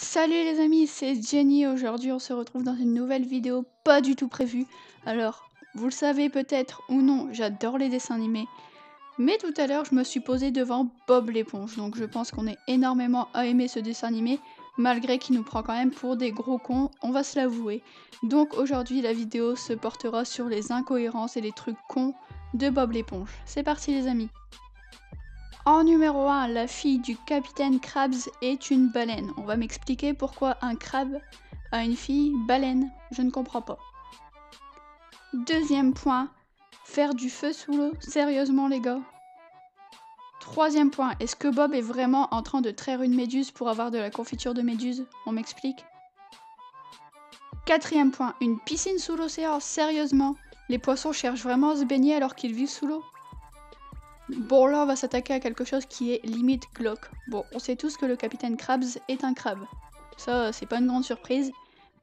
Salut les amis, c'est Jenny. Aujourd'hui on se retrouve dans une nouvelle vidéo pas du tout prévue. Alors, vous le savez peut-être ou non, j'adore les dessins animés. Mais tout à l'heure je me suis posée devant Bob l'éponge. Donc je pense qu'on est énormément à aimer ce dessin animé. Malgré qu'il nous prend quand même pour des gros cons, on va se l'avouer. Donc aujourd'hui la vidéo se portera sur les incohérences et les trucs cons de Bob l'éponge. C'est parti les amis. En numéro 1, la fille du capitaine Krabs est une baleine. On va m'expliquer pourquoi un crabe a une fille baleine. Je ne comprends pas. Deuxième point, faire du feu sous l'eau. Sérieusement les gars. Troisième point, est-ce que Bob est vraiment en train de traire une méduse pour avoir de la confiture de méduse? On m'explique. Quatrième point, une piscine sous l'océan. Sérieusement, les poissons cherchent vraiment à se baigner alors qu'ils vivent sous l'eau? Bon, là on va s'attaquer à quelque chose qui est limite glauque. Bon, on sait tous que le capitaine Krabs est un crabe. Ça, c'est pas une grande surprise,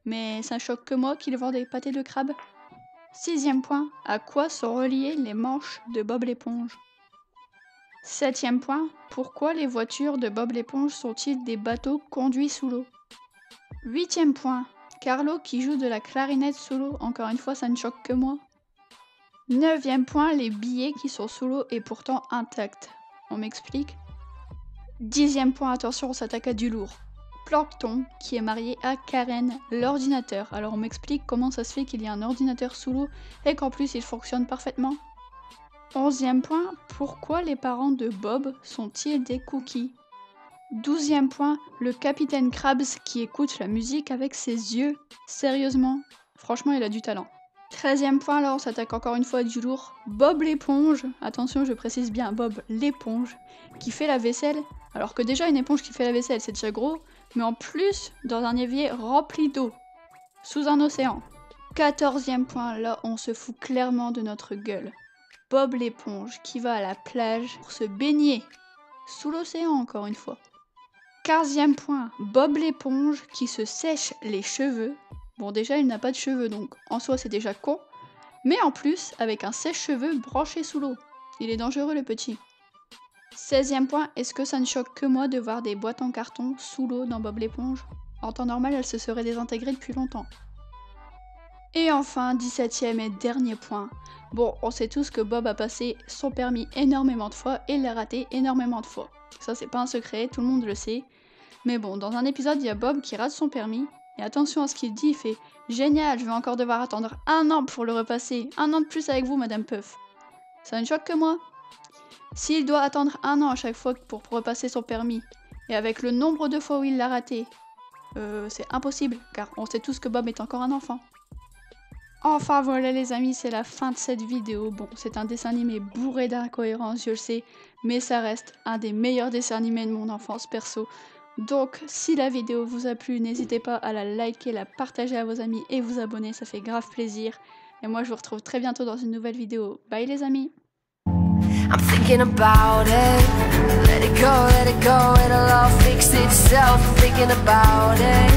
mais ça choque que moi qu'il vend des pâtés de crabe. Sixième point, à quoi sont reliées les manches de Bob l'éponge? Septième point, pourquoi les voitures de Bob l'éponge sont-ils des bateaux conduits sous l'eau? Huitième point, Carlo qui joue de la clarinette sous l'eau, encore une fois ça ne choque que moi. Neuvième point, les billets qui sont sous l'eau et pourtant intacts. On m'explique. Dixième point, attention, on s'attaque à du lourd. Plankton qui est marié à Karen, l'ordinateur. Alors on m'explique comment ça se fait qu'il y a un ordinateur sous l'eau et qu'en plus il fonctionne parfaitement. Onzième point, pourquoi les parents de Bob sont-ils des cookies? Douzième point, le capitaine Krabs qui écoute la musique avec ses yeux. Sérieusement, franchement il a du talent. 13e point, là on s'attaque encore une fois à du lourd. Bob l'éponge, attention je précise bien Bob l'éponge, qui fait la vaisselle, alors que déjà une éponge qui fait la vaisselle c'est déjà gros, mais en plus dans un évier rempli d'eau, sous un océan. 14e point, là on se fout clairement de notre gueule. Bob l'éponge qui va à la plage pour se baigner, sous l'océan encore une fois. 15e point, Bob l'éponge qui se sèche les cheveux. Bon déjà il n'a pas de cheveux donc en soi c'est déjà con, mais en plus avec un sèche-cheveux branché sous l'eau. Il est dangereux le petit. 16e point, est-ce que ça ne choque que moi de voir des boîtes en carton sous l'eau dans Bob l'éponge? En temps normal elles se seraient désintégrées depuis longtemps. Et enfin 17e et dernier point, bon on sait tous que Bob a passé son permis énormément de fois et l'a raté énormément de fois. Ça c'est pas un secret, tout le monde le sait. Mais bon, dans un épisode il y a Bob qui rate son permis. Et attention à ce qu'il dit, il fait « Génial, je vais encore devoir attendre 1 an pour le repasser, 1 an de plus avec vous, Madame Puff. » Ça ne choque que moi. S'il doit attendre 1 an à chaque fois pour repasser son permis, et avec le nombre de fois où il l'a raté, c'est impossible, car on sait tous que Bob est encore un enfant. Enfin voilà les amis, c'est la fin de cette vidéo. Bon, c'est un dessin animé bourré d'incohérences, je le sais, mais ça reste un des meilleurs dessins animés de mon enfance perso. Donc, si la vidéo vous a plu, n'hésitez pas à la liker, la partager à vos amis et vous abonner, ça fait grave plaisir. Et moi, je vous retrouve très bientôt dans une nouvelle vidéo. Bye les amis! I'm thinking about it. Let it go, it'll all fix itself. Thinking about it.